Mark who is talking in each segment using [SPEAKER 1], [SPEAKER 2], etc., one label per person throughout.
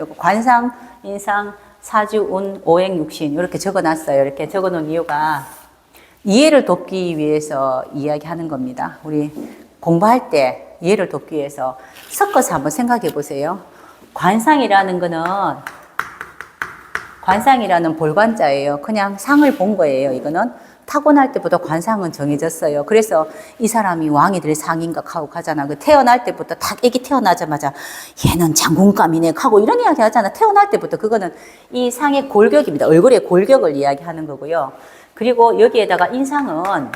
[SPEAKER 1] 요거 관상, 인상, 사주, 운, 오행, 육신 이렇게 적어놨어요. 이렇게 적어놓은 이유가 이해를 돕기 위해서 이야기하는 겁니다. 우리 공부할 때 이해를 돕기 위해서 섞어서 한번 생각해 보세요. 관상이라는 거는 관상이라는 볼관자예요. 그냥 상을 본 거예요. 이거는 타고날 때부터 관상은 정해졌어요. 그래서 이 사람이 왕이 될 상인가 하고 가잖아. 그 태어날 때부터 딱 애기 태어나자마자 얘는 장군감이네 하고 이런 이야기 하잖아. 태어날 때부터 그거는 이 상의 골격입니다. 얼굴의 골격을 이야기하는 거고요. 그리고 여기에다가 인상은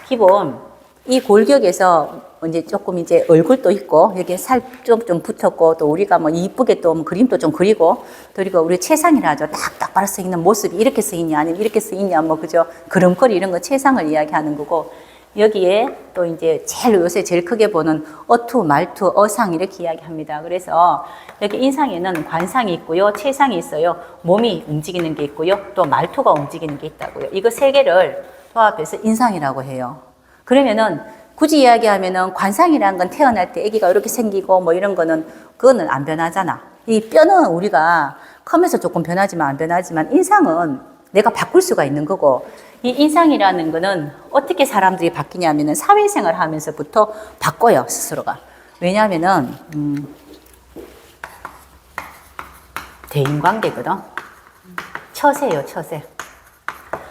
[SPEAKER 1] 기본 이 골격에서 이제 조금 이제 얼굴도 있고 여기에 살 좀 붙었고 또 우리가 뭐 이쁘게 또 그림도 좀 그리고 그리고 우리 체상이라 하죠. 딱바로 써 있는 모습이 이렇게 써 있냐 아니면 이렇게 써 있냐 뭐 그죠. 걸음걸이 이런 거 체상을 이야기하는 거고 여기에 또 이제 요새 제일 크게 보는 어투, 말투, 어상 이렇게 이야기합니다. 그래서 여기 인상에는 관상이 있고요. 체상이 있어요. 몸이 움직이는 게 있고요. 또 말투가 움직이는 게 있다고요. 이거 세 개를 조합해서 인상이라고 해요. 그러면은 굳이 이야기하면은 관상이라는 건 태어날 때 아기가 이렇게 생기고 뭐 이런 거는 그거는 안 변하잖아. 이 뼈는 우리가 커면서 조금 변하지만 안 변하지만 인상은 내가 바꿀 수가 있는 거고 이 인상이라는 거는 어떻게 사람들이 바뀌냐면은 사회생활 하면서부터 바꿔요, 스스로가. 왜냐하면은 대인관계거든. 처세요, 처세.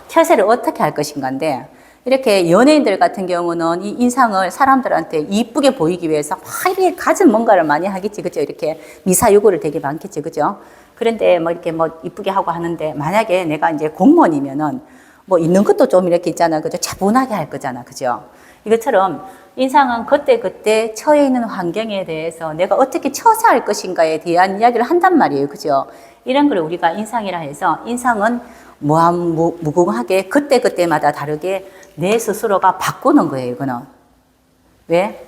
[SPEAKER 1] 처세를 어떻게 할 것인가인데 이렇게 연예인들 같은 경우는 이 인상을 사람들한테 이쁘게 보이기 위해서 막 이렇게 가진 뭔가를 많이 하겠지, 그죠? 이렇게 미사여구를 되게 많겠지, 그죠? 그런데 뭐 이렇게 뭐 이쁘게 하고 하는데 만약에 내가 이제 공무원이면은 뭐 있는 것도 좀 이렇게 있잖아, 그죠? 차분하게 할 거잖아, 그죠? 이것처럼 인상은 그때그때 처해 있는 환경에 대해서 내가 어떻게 처세할 것인가에 대한 이야기를 한단 말이에요, 그죠? 이런 걸 우리가 인상이라 해서 인상은 무궁하게 그때그때마다 다르게 내 스스로가 바꾸는 거예요, 이거는. 왜?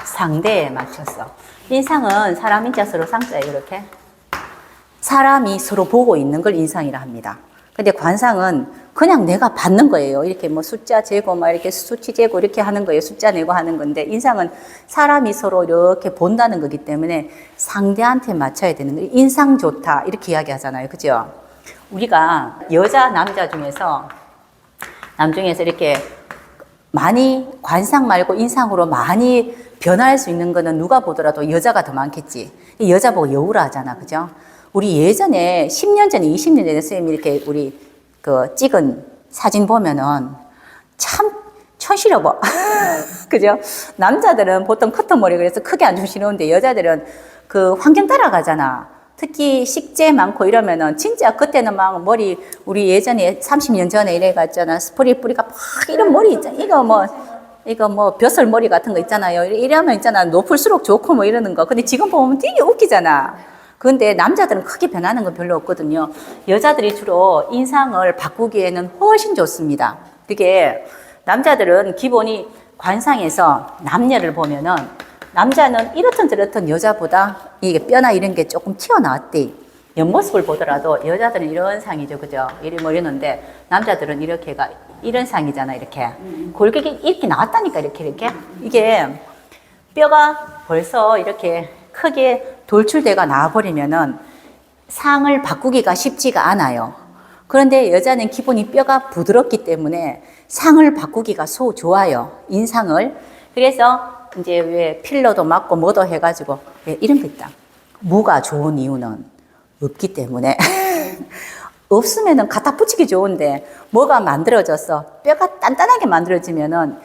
[SPEAKER 1] 상대에 맞춰서. 인상은 사람 인자 서로 상자예요, 이렇게. 사람이 서로 보고 있는 걸 인상이라 합니다. 근데 관상은 그냥 내가 받는 거예요. 이렇게 뭐 숫자 재고, 막 이렇게 수치 재고 이렇게 하는 거예요. 숫자 내고 하는 건데, 인상은 사람이 서로 이렇게 본다는 거기 때문에 상대한테 맞춰야 되는 거예요. 인상 좋다. 이렇게 이야기 하잖아요. 그죠? 우리가 여자, 남자 중에서 이렇게 많이 관상 말고 인상으로 많이 변화할 수 있는 거는 누가 보더라도 여자가 더 많겠지. 여자 보고 여우라 하잖아. 그죠? 우리 예전에 10년 전에 20년 전에 선생님이 이렇게 우리 그 찍은 사진 보면은 참 촌스러워. 뭐. 그죠? 남자들은 보통 커트머리 그래서 크게 안 주시는데 여자들은 그 환경 따라가잖아. 특히 식재 많고 이러면은 진짜 그때는 막 머리 우리 예전에 30년 전에 이래 갔잖아. 스프레이 뿌리가 막 이런 머리 있잖아. 이거 뭐 벼슬 머리 같은 거 있잖아요. 이러면 있잖아. 높을수록 좋고 뭐 이러는 거. 근데 지금 보면 되게 웃기잖아. 근데 남자들은 크게 변하는 건 별로 없거든요. 여자들이 주로 인상을 바꾸기에는 훨씬 좋습니다. 그게 남자들은 기본이 관상에서 남녀를 보면은 남자는 이렇든 저렇든 여자보다 이게 뼈나 이런 게 조금 튀어나왔대. 옆모습을 보더라도 여자들은 이런 상이죠, 그죠? 이리 뭐 이러는데 남자들은 이렇게가 이런 상이잖아, 이렇게. 골격이 이렇게 나왔다니까, 이렇게. 이게 뼈가 벌써 이렇게 크게 돌출대가 나와버리면은 상을 바꾸기가 쉽지가 않아요. 그런데 여자는 기본이 뼈가 부드럽기 때문에 상을 바꾸기가 좋아요. 인상을. 그래서 이제 왜 필러도 맞고 뭐도 해가지고 왜 이런 거 있다. 무가 좋은 이유는 없기 때문에 없으면은 갖다 붙이기 좋은데 뭐가 만들어져서 뼈가 단단하게 만들어지면은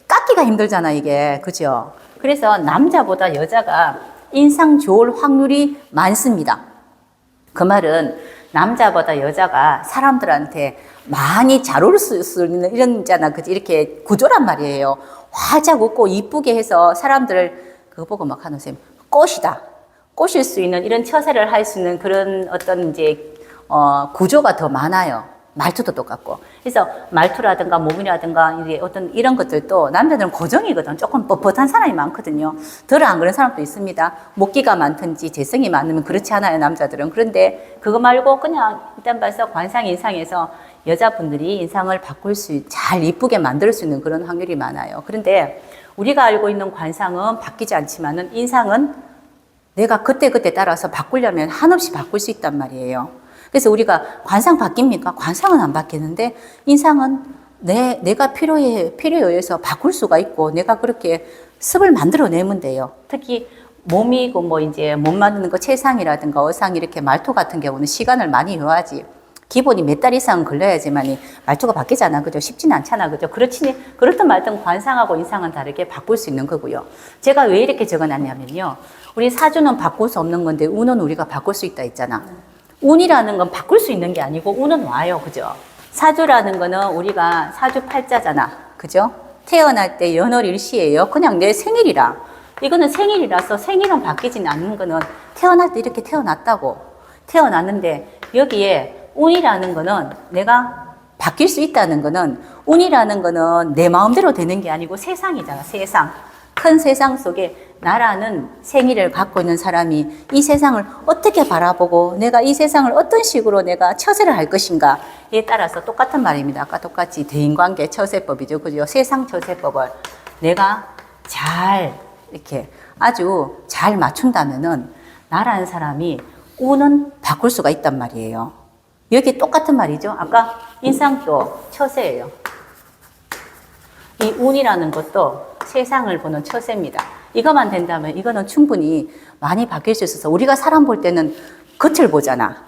[SPEAKER 1] 깎기가 힘들잖아 이게, 그죠? 그래서 남자보다 여자가 인상 좋을 확률이 많습니다. 그 말은 남자보다 여자가 사람들한테 많이 잘 어울릴 수 있는 이런 있잖아, 그지? 이렇게 구조란 말이에요. 활짝 웃고 이쁘게 해서 사람들을 그거 보고 막 하는 쌤 꽃이다. 꼬실 수 있는 이런 처세를 할 수 있는 그런 어떤 이제 구조가 더 많아요. 말투도 똑같고. 그래서 말투라든가 몸이라든가 이제 어떤 이런 것들도 남자들은 고정이거든. 조금 뻣뻣한 사람이 많거든요. 덜 안 그런 사람도 있습니다. 목기가 많든지 재성이 많으면 그렇지 않아요, 남자들은. 그런데 그거 말고 그냥 일단 봐서 관상 인상에서 여자분들이 인상을 바꿀 잘 이쁘게 만들 수 있는 그런 확률이 많아요. 그런데 우리가 알고 있는 관상은 바뀌지 않지만은 인상은 내가 그때그때 따라서 바꾸려면 한없이 바꿀 수 있단 말이에요. 그래서 우리가 관상 바뀝니까? 관상은 안 바뀌는데 인상은 내가 필요에 의해서 바꿀 수가 있고 내가 그렇게 습을 만들어내면 돼요. 특히 몸이고 뭐 이제 몸 만드는 거 체상이라든가 어상 이렇게 말투 같은 경우는 시간을 많이 요하지. 기본이 몇 달 이상은 걸려야지만이 말투가 바뀌잖아. 그죠? 쉽지는 않잖아. 그죠? 그렇든 말든 관상하고 인상은 다르게 바꿀 수 있는 거고요. 제가 왜 이렇게 적어놨냐면요. 우리 사주는 바꿀 수 없는 건데 운은 우리가 바꿀 수 있다 했잖아. 운이라는 건 바꿀 수 있는 게 아니고 운은 와요. 그죠? 사주라는 거는 우리가 사주 팔자잖아. 그죠? 태어날 때 연월일시예요. 그냥 내 생일이라. 이거는 생일이라서 생일은 바뀌진 않는 거는 태어날 때 이렇게 태어났다고. 태어났는데 여기에 운이라는 거는 내가 바뀔 수 있다는 거는 운이라는 거는 내 마음대로 되는 게 아니고 세상이잖아. 세상. 큰 세상 속에 나라는 생일을 갖고 있는 사람이 이 세상을 어떻게 바라보고 내가 이 세상을 어떤 식으로 내가 처세를 할 것인가에 따라서 똑같은 말입니다. 아까 똑같이 대인관계 처세법이죠. 그죠? 세상 처세법을 내가 잘 이렇게 아주 잘 맞춘다면은 나라는 사람이 운은 바꿀 수가 있단 말이에요. 여기 똑같은 말이죠. 아까 인상도 처세예요. 이 운이라는 것도 세상을 보는 처세입니다. 이것만 된다면 이거는 충분히 많이 바뀔 수 있어서 우리가 사람 볼 때는 겉을 보잖아.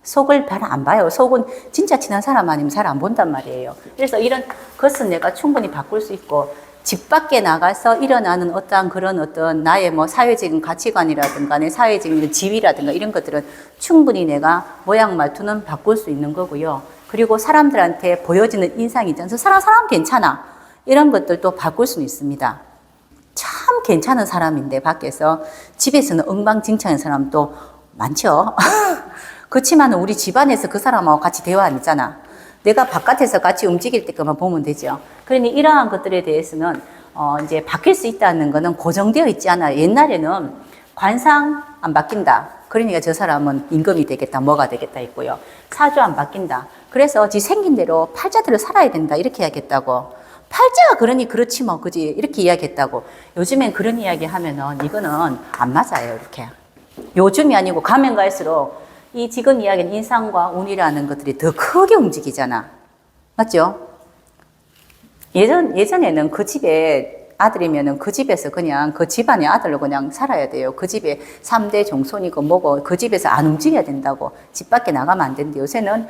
[SPEAKER 1] 속을 잘 안 봐요. 속은 진짜 친한 사람 아니면 잘 안 본단 말이에요. 그래서 이런 것은 내가 충분히 바꿀 수 있고 집 밖에 나가서 일어나는 어떤 나의 뭐 사회적인 가치관이라든가 내 사회적인 지위라든가 이런 것들은 충분히 내가 모양 말투는 바꿀 수 있는 거고요. 그리고 사람들한테 보여지는 인상이 있잖아요. 사람 괜찮아. 이런 것들도 바꿀 수는 있습니다. 참 괜찮은 사람인데 밖에서 집에서는 엉망진창인 사람도 많죠. 그렇지만 우리 집안에서 그 사람하고 같이 대화 안 했잖아. 내가 바깥에서 같이 움직일 때만 보면 되죠. 그러니 이러한 것들에 대해서는 이제 바뀔 수 있다는 거는 고정되어 있지 않아요. 옛날에는 관상 안 바뀐다. 그러니까 저 사람은 임금이 되겠다, 뭐가 되겠다 했고요. 사주 안 바뀐다. 그래서 지 생긴 대로 팔자대로 살아야 된다. 이렇게 이야기했다고. 팔자가 그러니 그렇지 뭐, 그지? 이렇게 이야기했다고. 요즘엔 그런 이야기 하면은 이거는 안 맞아요, 이렇게. 요즘이 아니고 가면 갈수록 이 지금 이야기는 인상과 운이라는 것들이 더 크게 움직이잖아. 맞죠? 예전에는 그 집에 아들이면은 그 집에서 그냥 그 집안의 아들로 그냥 살아야 돼요. 그 집에 3대 종손이고 뭐고 그 집에서 안 움직여야 된다고. 집 밖에 나가면 안 되는데 요새는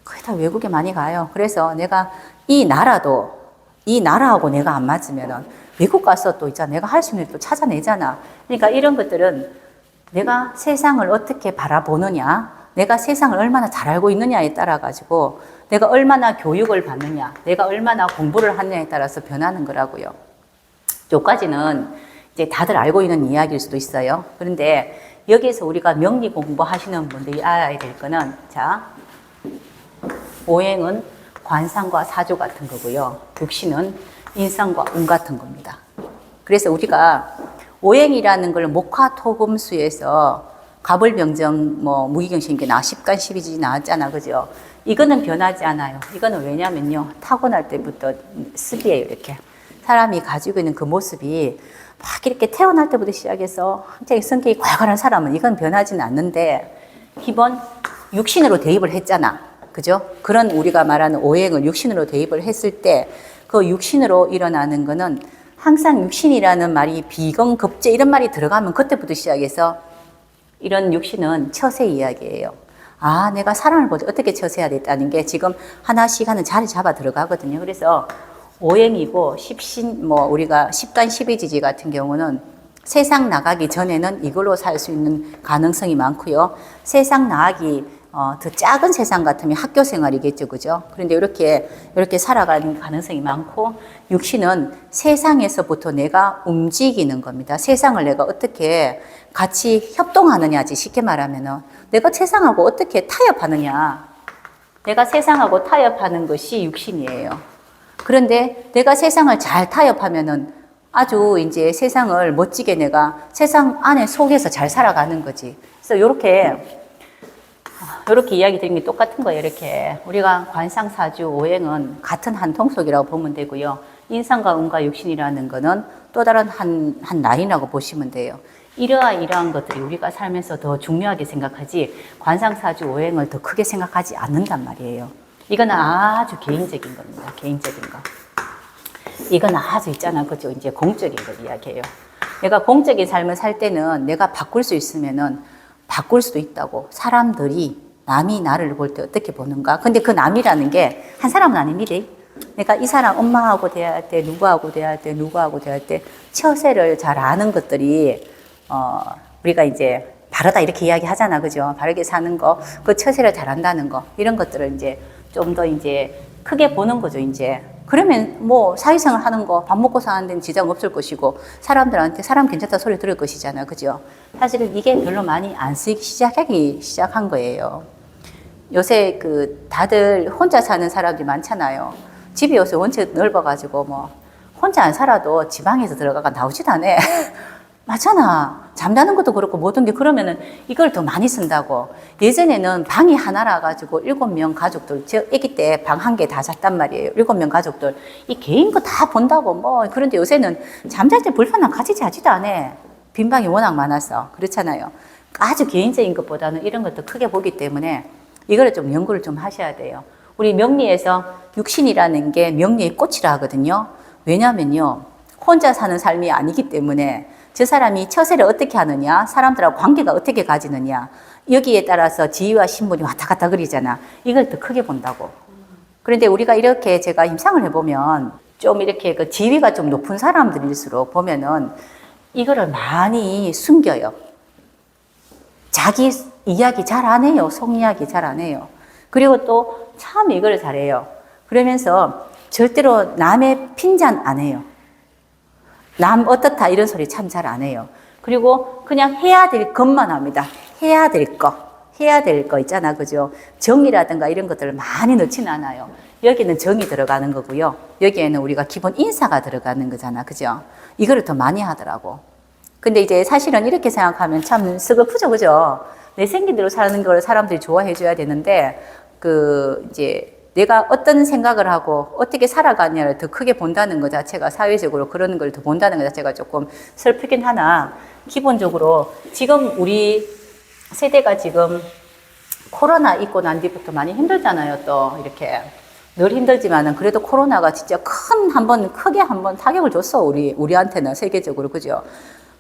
[SPEAKER 1] 거의 다 외국에 많이 가요. 그래서 내가 이 나라하고 내가 안 맞으면은 외국 가서 또 있잖아. 내가 할 수 있는 일 또 찾아내잖아. 그러니까 이런 것들은 내가 세상을 어떻게 바라보느냐, 내가 세상을 얼마나 잘 알고 있느냐에 따라 가지고 내가 얼마나 교육을 받느냐, 내가 얼마나 공부를 하느냐에 따라서 변하는 거라고요. 여기까지는 이제 다들 알고 있는 이야기일 수도 있어요. 그런데 여기에서 우리가 명리 공부하시는 분들이 알아야 될 거는 자, 오행은 관상과 사주 같은 거고요. 육신은 인상과 운 같은 겁니다. 그래서 우리가 오행이라는 걸 목화토금수에서 갑을병정 뭐 무기경신기 나 10간 12지 나왔잖아. 그죠? 이거는 변하지 않아요. 이거는 왜냐면요. 타고날 때부터 습이에요. 이렇게. 사람이 가지고 있는 그 모습이 막 이렇게 태어날 때부터 시작해서 굉장히 성격이 괄괄한 사람은 이건 변하지는 않는데 기본 육신으로 대입을 했잖아. 그죠? 그런 우리가 말하는 오행을 육신으로 대입을 했을 때 그 육신으로 일어나는 거는 항상 육신이라는 말이 비건, 급제 이런 말이 들어가면 그때부터 시작해서 이런 육신은 처세 이야기예요. 아, 내가 사람을 보지 어떻게 처세해야 됐다는 게 지금 하나씩 하는 자리 잡아 들어가거든요. 그래서 오행이고 십신, 뭐 우리가 10간 12지지 같은 경우는 세상 나가기 전에는 이걸로 살 수 있는 가능성이 많고요. 세상 나가기 더 작은 세상 같으면 학교 생활이겠죠, 그죠? 그런데 이렇게 살아가는 가능성이 많고, 육신은 세상에서부터 내가 움직이는 겁니다. 세상을 내가 어떻게 같이 협동하느냐지, 쉽게 말하면은. 내가 세상하고 어떻게 타협하느냐. 내가 세상하고 타협하는 것이 육신이에요. 그런데 내가 세상을 잘 타협하면은 아주 이제 세상을 멋지게 내가 세상 안에 속에서 잘 살아가는 거지. 그래서 이렇게 이야기 드린 게 똑같은 거예요. 이렇게 우리가 관상, 사주, 오행은 같은 한 통속이라고 보면 되고요. 인상과 운과 육신이라는 거는 또 다른 한 라인이라고 보시면 돼요. 이러한 것들이 우리가 살면서 더 중요하게 생각하지 관상사주 오행을 더 크게 생각하지 않는단 말이에요. 이건 아주 개인적인 겁니다. 개인적인 거. 이건 아주 있잖아. 그죠? 이제 공적인 걸 이야기해요. 내가 공적인 삶을 살 때는 내가 바꿀 수 있으면은 바꿀 수도 있다고. 사람들이 남이 나를 볼 때 어떻게 보는가. 근데 그 남이라는 게 한 사람은 아닙니다. 내가 이 사람 엄마하고 대할 때, 누구하고 대할 때, 누구하고 대할 때 처세를 잘 아는 것들이 우리가 이제 바르다 이렇게 이야기 하잖아. 그죠? 바르게 사는 거, 그 처세를 잘 한다는 거, 이런 것들을 이제 좀 더 이제 크게 보는 거죠, 이제. 그러면 뭐 사회생활 하는 거, 밥 먹고 사는 데는 지장 없을 것이고, 사람들한테 사람 괜찮다 소리 들을 것이잖아. 그죠? 사실은 이게 별로 많이 안 쓰이기 시작한 거예요. 요새 다들 혼자 사는 사람들이 많잖아요. 집이 요새 원체 넓어가지고 뭐, 혼자 안 살아도 지방에서 들어가가 나오지도 않아. 맞잖아. 잠자는 것도 그렇고 모든 게 그러면은 이걸 더 많이 쓴다고. 예전에는 방이 하나라 가지고 7명 가족들, 저 아기 때 방 한 개 다 잤단 말이에요. 7명 가족들. 이 개인 거 다 본다고 뭐. 그런데 요새는 잠잘 때 불편한 같이 자지도 않아. 빈 방이 워낙 많아서. 그렇잖아요. 아주 개인적인 것보다는 이런 것도 크게 보기 때문에 이거를 좀 연구를 좀 하셔야 돼요. 우리 명리에서 육신이라는 게 명리의 꽃이라 하거든요. 왜냐면요. 혼자 사는 삶이 아니기 때문에 저 사람이 처세를 어떻게 하느냐, 사람들하고 관계가 어떻게 가지느냐, 여기에 따라서 지위와 신분이 왔다 갔다 그러잖아. 이걸 더 크게 본다고. 그런데 우리가 이렇게 제가 임상을 해보면 좀 이렇게 그 지위가 좀 높은 사람들일수록 보면은 이거를 많이 숨겨요. 자기 이야기 잘 안 해요. 속 이야기 잘 안 해요. 그리고 또 참 이걸 잘해요. 그러면서 절대로 남의 핀잔 안 해요. 남 어떻다 이런 소리 참 잘 안 해요. 그리고 그냥 해야 될 것만 합니다. 해야 될 거 있잖아. 그죠? 정이라든가 이런 것들을 많이 넣지는 않아요. 여기는 정이 들어가는 거고요. 여기에는 우리가 기본 인사가 들어가는 거잖아. 그죠? 이거를 더 많이 하더라고. 근데 이제 사실은 이렇게 생각하면 참 서글프죠. 그죠? 내 생긴 대로 사는 걸 사람들이 좋아해 줘야 되는데 이제 내가 어떤 생각을 하고 어떻게 살아가냐를 더 크게 본다는 것 자체가 사회적으로 그런 걸 더 본다는 것 자체가 조금 슬프긴 하나 기본적으로 지금 우리 세대가 지금 코로나 있고 난 뒤부터 많이 힘들잖아요. 또 이렇게 늘 힘들지만은 그래도 코로나가 진짜 크게 한번 타격을 줬어. 우리한테는 세계적으로. 그죠?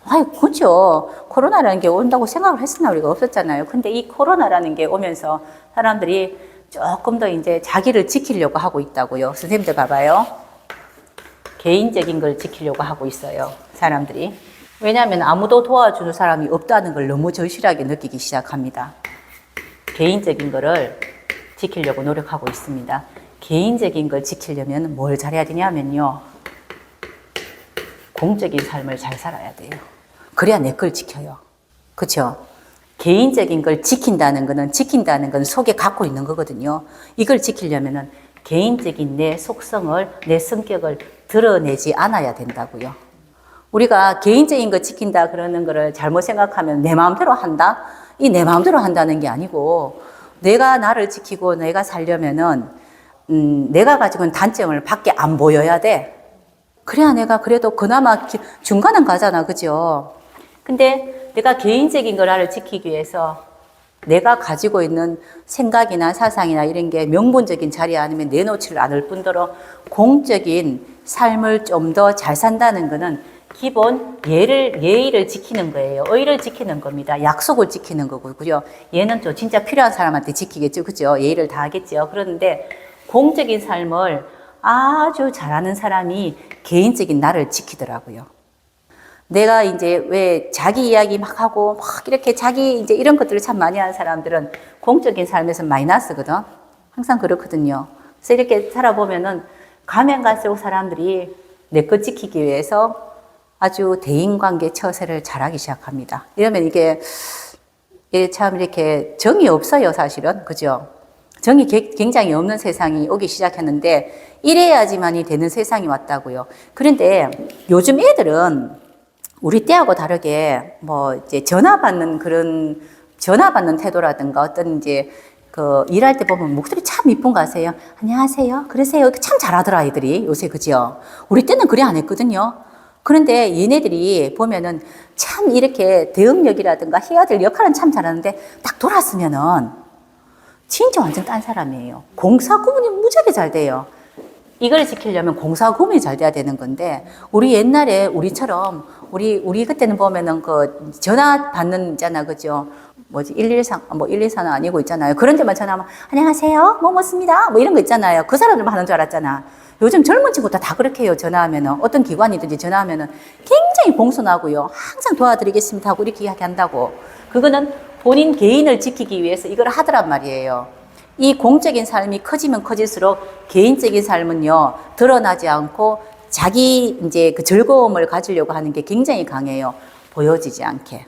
[SPEAKER 1] 아이, 그죠. 코로나라는 게 온다고 생각을 했으나 우리가 없었잖아요. 근데 이 코로나라는 게 오면서 사람들이 조금 더 이제 자기를 지키려고 하고 있다고요. 선생님들 봐봐요. 개인적인 걸 지키려고 하고 있어요. 사람들이. 왜냐하면 아무도 도와주는 사람이 없다는 걸 너무 절실하게 느끼기 시작합니다. 개인적인 거를 지키려고 노력하고 있습니다. 개인적인 걸 지키려면 뭘 잘해야 되냐면요. 공적인 삶을 잘 살아야 돼요. 그래야 내 걸 지켜요. 그렇죠? 개인적인 걸 지킨다는 건 속에 갖고 있는 거거든요. 이걸 지키려면은 개인적인 내 속성을, 내 성격을 드러내지 않아야 된다고요. 우리가 개인적인 거 지킨다 그러는 거를 잘못 생각하면 내 마음대로 한다? 이 내 마음대로 한다는 게 아니고 내가 나를 지키고 내가 살려면은 내가 가지고 있는 단점을 밖에 안 보여야 돼. 그래야 내가 그래도 그나마 중간은 가잖아. 그죠? 근데 내가 개인적인 걸 나를 지키기 위해서 내가 가지고 있는 생각이나 사상이나 이런 게 명분적인 자리에 아니면 내놓지를 않을 뿐더러 공적인 삶을 좀 더 잘 산다는 거는 기본 예의를 지키는 거예요. 의를 지키는 겁니다. 약속을 지키는 거고요. 얘는 또 진짜 필요한 사람한테 지키겠죠. 그죠? 예의를 다하겠죠. 그런데 공적인 삶을 아주 잘하는 사람이 개인적인 나를 지키더라고요. 내가 이제 왜 자기 이야기 막 하고 막 이렇게 자기 이제 이런 것들을 참 많이 하는 사람들은 공적인 삶에서 마이너스거든. 항상 그렇거든요. 그래서 이렇게 살아보면은 가면 갈수록 사람들이 내 것 지키기 위해서 아주 대인관계 처세를 잘하기 시작합니다. 이러면 이게 참 이렇게 정이 없어요, 사실은. 그죠? 정이 굉장히 없는 세상이 오기 시작했는데 이래야지만이 되는 세상이 왔다고요. 그런데 요즘 애들은 우리 때하고 다르게 뭐 이제 전화 받는 태도라든가 어떤 이제 일할 때 보면 목소리 참 이쁜 거 아세요? 안녕하세요. 그러세요. 참 잘하더라, 아이들이 요새. 그죠? 우리 때는 그래 안 했거든요. 그런데 얘네들이 보면은 참 이렇게 대응력이라든가 해야 될 역할은 참 잘하는데 딱 돌았으면은 진짜 완전 딴 사람이에요. 공사 구분이 무지하게 잘 돼요. 이걸 지키려면 공사 구분이 잘 돼야 되는 건데, 우리 옛날에 우리처럼 우리 그때는 보면은 그 전화 받는 있잖아, 그죠? 뭐지, 114, 뭐 124는 아니고 있잖아요. 그런 데만 전화하면 안녕하세요, 뭐 습니다 뭐 이런 거 있잖아요. 그 사람들만 하는 줄 알았잖아. 요즘 젊은 친구들 다 그렇게 해요. 전화하면은 어떤 기관이든지 전화하면은 굉장히 공손하고요. 항상 도와드리겠습니다 하고 이렇게 이야기한다고. 그거는 본인 개인을 지키기 위해서 이걸 하더란 말이에요. 이 공적인 삶이 커지면 커질수록 개인적인 삶은요, 드러나지 않고 자기 이제 그 즐거움을 가지려고 하는 게 굉장히 강해요. 보여지지 않게.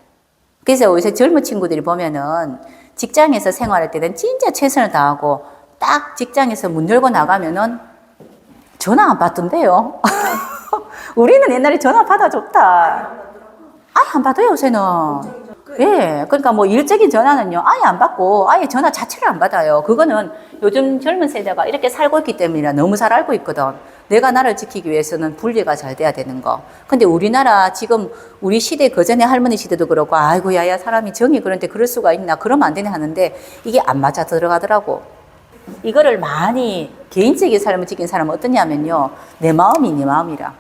[SPEAKER 1] 그래서 요새 젊은 친구들이 보면은 직장에서 생활할 때는 진짜 최선을 다하고 딱 직장에서 문 열고 나가면은 전화 안 받던데요. 우리는 옛날에 전화 받아줬다. 아예 안 받아요, 요새는. 예, 그러니까 뭐 일적인 전화는요, 아예 안 받고, 아예 전화 자체를 안 받아요. 그거는 요즘 젊은 세대가 이렇게 살고 있기 때문이라 너무 잘 알고 있거든. 내가 나를 지키기 위해서는 분리가 잘 돼야 되는 거. 근데 우리나라 지금 우리 시대, 그전에 할머니 시대도 그렇고, 아이고, 야야, 사람이 정이 그런데 그럴 수가 있나, 그러면 안 되네 하는데, 이게 안 맞아 들어가더라고. 이거를 많이 개인적인 삶을 지킨 사람은 어떠냐면요, 내 마음이 네 마음이라.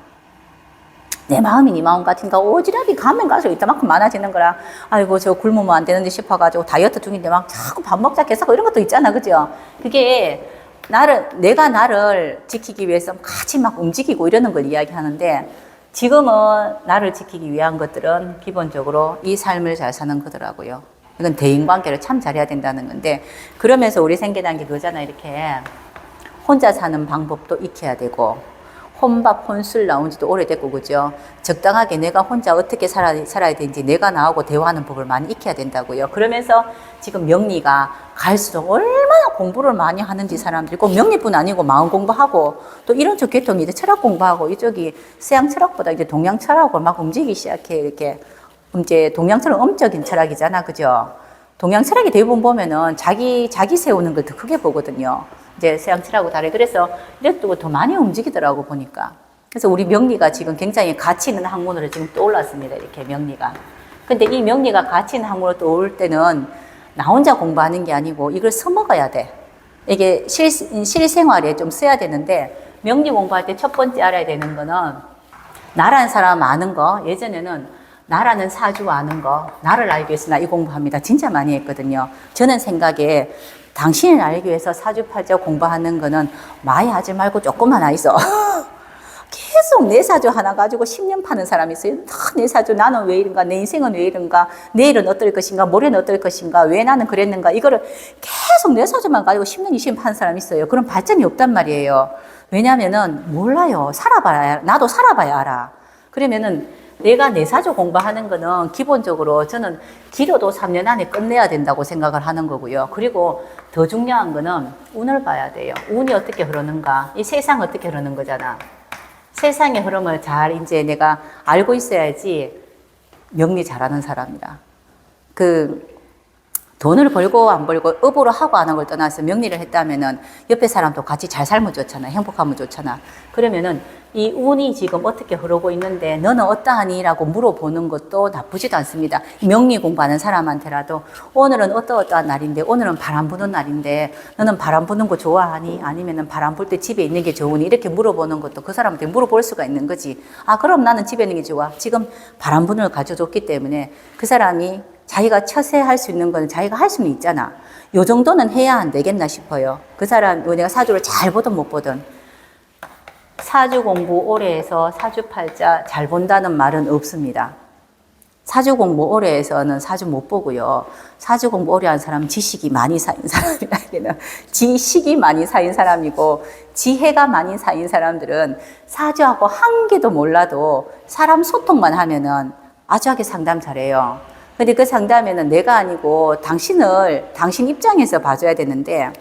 [SPEAKER 1] 내 마음이 네 마음 같은가 오지랖이 가면 갈수록 이따만큼 많아지는 거라. 아이고 저 굶으면 안 되는데 싶어가지고 다이어트 중인데 막 자꾸 밥 먹자 계속 이런 것도 있잖아, 그죠? 그게 내가 나를 지키기 위해서 같이 막 움직이고 이러는 걸 이야기하는데, 지금은 나를 지키기 위한 것들은 기본적으로 이 삶을 잘 사는 거더라고요. 이건 대인관계를 참 잘해야 된다는 건데, 그러면서 우리 생겨난 게 그거잖아. 이렇게 혼자 사는 방법도 익혀야 되고, 혼밥, 혼술 나온 지도 오래됐고, 그죠? 적당하게 내가 혼자 어떻게 살아야 되는지 내가 나하고 대화하는 법을 많이 익혀야 된다고요. 그러면서 지금 명리가 갈수록 얼마나 공부를 많이 하는지 사람들이, 꼭 명리뿐 아니고 마음 공부하고 또 이런 쪽 계통이 이제 철학 공부하고, 이쪽이 서양 철학보다 이제 동양 철학을 막 움직이기 시작해. 이렇게 이제 동양 철학은 엄적인 철학이잖아, 그죠? 동양 철학이 대부분 보면은 자기 세우는 걸 더 크게 보거든요. 이제 서양 철학하고 다르게. 그래서 이래도 더 많이 움직이더라고 보니까. 그래서 우리 명리가 지금 굉장히 가치 있는 학문으로 지금 떠올랐습니다. 이렇게 명리가. 근데 이 명리가 가치 있는 학문으로 떠올 때는 나 혼자 공부하는 게 아니고 이걸 써먹어야 돼. 이게 실생활에 좀 써야 되는데, 명리 공부할 때 첫 번째 알아야 되는 거는 나라는 사람 아는 거. 예전에는 나라는 사주 아는 거, 나를 알기 위해서 나 이 공부합니다. 진짜 많이 했거든요. 저는 생각에 당신을 알기 위해서 사주팔자 공부하는 거는 많이 하지 말고 조금만 있어. 계속 내 사주 하나 가지고 10년 파는 사람이 있어요. 내 사주, 나는 왜 이런가, 내 인생은 왜 이런가, 내일은 어떨 것인가, 모레는 어떨 것인가, 왜 나는 그랬는가, 이거를 계속 내 사주만 가지고 10년, 20년 파는 사람이 있어요. 그럼 발전이 없단 말이에요. 왜냐면은 몰라요. 살아봐야, 나도 살아봐야 알아. 그러면은 내가 내 사주 공부하는 거는 기본적으로 저는 길어도 3년 안에 끝내야 된다고 생각을 하는 거고요. 그리고 더 중요한 거는 운을 봐야 돼요. 운이 어떻게 흐르는가, 이 세상 어떻게 흐르는 거잖아. 세상의 흐름을 잘 이제 내가 알고 있어야지 명리 잘하는 사람이라. 돈을 벌고 안 벌고 업으로 하고 안 하고를 떠나서 명리를 했다면은 옆에 사람도 같이 잘 살면 좋잖아. 행복하면 좋잖아. 그러면은 이 운이 지금 어떻게 흐르고 있는데 너는 어떠하니? 라고 물어보는 것도 나쁘지도 않습니다. 명리 공부하는 사람한테라도 오늘은 어떠한 날인데, 오늘은 바람 부는 날인데 너는 바람 부는 거 좋아하니? 아니면은 바람 불 때 집에 있는 게 좋으니? 이렇게 물어보는 것도 그 사람한테 물어볼 수가 있는 거지. 아, 그럼 나는 집에 있는 게 좋아. 지금 바람 부는 걸 가져줬기 때문에 그 사람이 자기가 처세할 수 있는 건 자기가 할 수는 있잖아. 요 정도는 해야 안 되겠나 싶어요. 그 사람, 내가 사주를 잘 보든 못 보든. 사주 공부 오래 해서 사주팔자 잘 본다는 말은 없습니다. 사주 공부 오래 해서는 사주 못 보고요. 사주 공부 오래 한 사람은 지식이 많이 쌓인 사람이라, 지식이 많이 쌓인 사람이고, 지혜가 많이 쌓인 사람들은 사주하고 한 개도 몰라도 사람 소통만 하면은 아주하게 상담 잘해요. 근데 그 상담에는 내가 아니고 당신 입장에서 봐줘야 되는데,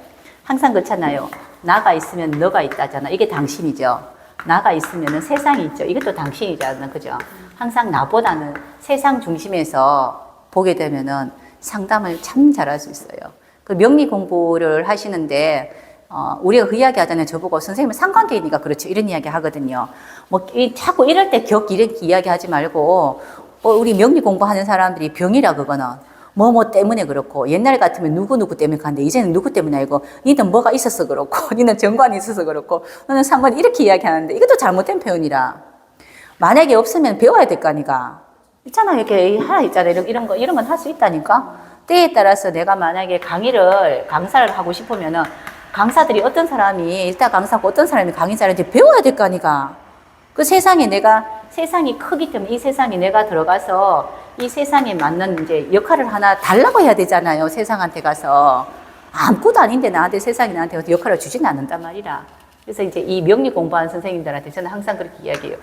[SPEAKER 1] 항상 그렇잖아요. 나가 있으면 너가 있다잖아. 이게 당신이죠. 나가 있으면 세상이 있죠. 이것도 당신이잖아. 그죠? 항상 나보다는 세상 중심에서 보게 되면은 상담을 참 잘할 수 있어요. 그 명리 공부를 하시는데, 우리가 그 이야기 하잖아요. 저보고 선생님은 상관계니까 그렇죠. 이런 이야기 하거든요. 뭐, 자꾸 이럴 때 이렇게 이야기 하지 말고, 우리 명리 공부하는 사람들이 병이라 그거는. 뭐 때문에 그렇고, 옛날 같으면 누구 때문에 가는데, 이제는 누구 때문에 알고, 니는 뭐가 있어서 그렇고, 니는 정관이 있어서 그렇고, 너는 상관이 이렇게 이야기하는데, 이것도 잘못된 표현이라. 만약에 없으면 배워야 될 거 아니까. 있잖아, 이렇게 하나 있잖아요. 이런 건 할 수 있다니까. 때에 따라서 내가 만약에 강사를 하고 싶으면은, 강사들이 어떤 사람이 일타 강사고 어떤 사람이 강의자인지 배워야 될 거 아니까. 그 세상이 크기 때문에 이 세상에 내가 들어가서 이 세상에 맞는 이제 역할을 하나 달라고 해야 되잖아요. 세상한테 가서. 아무것도 아닌데 세상이 나한테 역할을 주지는 않는단 말이라. 그래서 이제 이 명리 공부하는 선생님들한테 저는 항상 그렇게 이야기해요.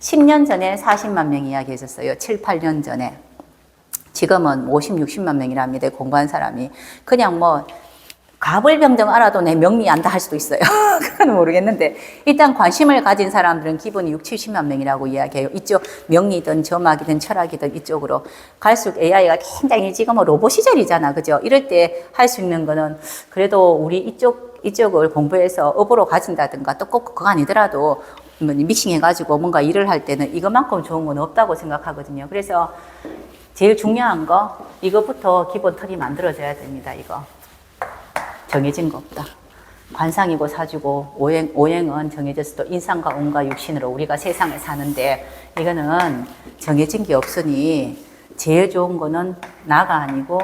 [SPEAKER 1] 10년 전에 40만 명 이야기했었어요. 7, 8년 전에. 지금은 50, 60만 명이랍니다. 공부한 사람이. 그냥 뭐, 가불병정 알아도 내 명리 안다 할 수도 있어요. 그건 모르겠는데 일단 관심을 가진 사람들은 기본이 6, 70만 명이라고 이야기해요. 이쪽 명리든 점학이든 철학이든 이쪽으로 갈수록 AI가 굉장히 지금은 로봇 시절이잖아. 그죠? 이럴 때 할 수 있는 거는 그래도 우리 이쪽을 공부해서 업으로 가진다든가 또 꼭 그거 아니더라도 믹싱해가지고 뭔가 일을 할 때는 이것만큼 좋은 건 없다고 생각하거든요. 그래서 제일 중요한 거 이것부터 기본 틀이 만들어져야 됩니다. 이거. 정해진 거 없다. 관상이고 사주고 오행은 정해져서 또 인상과 운과 육신으로 우리가 세상을 사는데 이거는 정해진 게 없으니 제일 좋은 거는 나가 아니고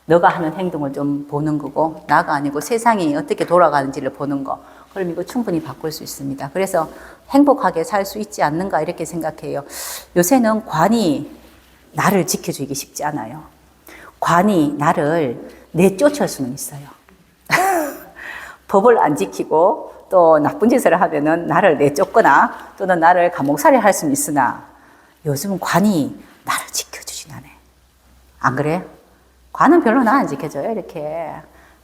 [SPEAKER 1] 너가 하는 행동을 좀 보는 거고 나가 아니고 세상이 어떻게 돌아가는지를 보는 거. 그럼 이거 충분히 바꿀 수 있습니다. 그래서 행복하게 살 수 있지 않는가 이렇게 생각해요. 요새는 관이 나를 지켜주기 쉽지 않아요. 관이 나를 내쫓을 수는 있어요. 법을 안 지키고 또 나쁜 짓을 하면은 나를 내쫓거나 또는 나를 감옥살이 할 수는 있으나 요즘은 관이 나를 지켜주진 않아요. 안 그래? 관은 별로 나 안 지켜줘요, 이렇게.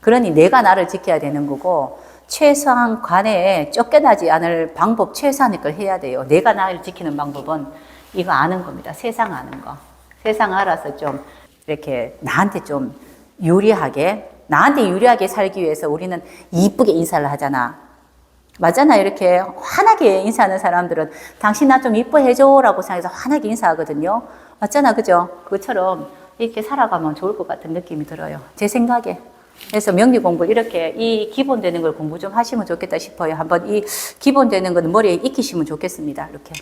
[SPEAKER 1] 그러니 내가 나를 지켜야 되는 거고 최소한 관에 쫓겨나지 않을 방법 최소한의 걸 해야 돼요. 내가 나를 지키는 방법은 이거 아는 겁니다. 세상 아는 거. 세상 알아서 좀 이렇게 나한테 유리하게 살기 위해서 우리는 이쁘게 인사를 하잖아. 맞잖아. 이렇게 환하게 인사하는 사람들은 당신 나 좀 이뻐해줘 라고 생각해서 환하게 인사하거든요. 맞잖아. 그죠? 그것처럼 이렇게 살아가면 좋을 것 같은 느낌이 들어요. 제 생각에. 그래서 명리 공부 이렇게 이 기본 되는 걸 공부 좀 하시면 좋겠다 싶어요. 한번 이 기본 되는 건 머리에 익히시면 좋겠습니다. 이렇게.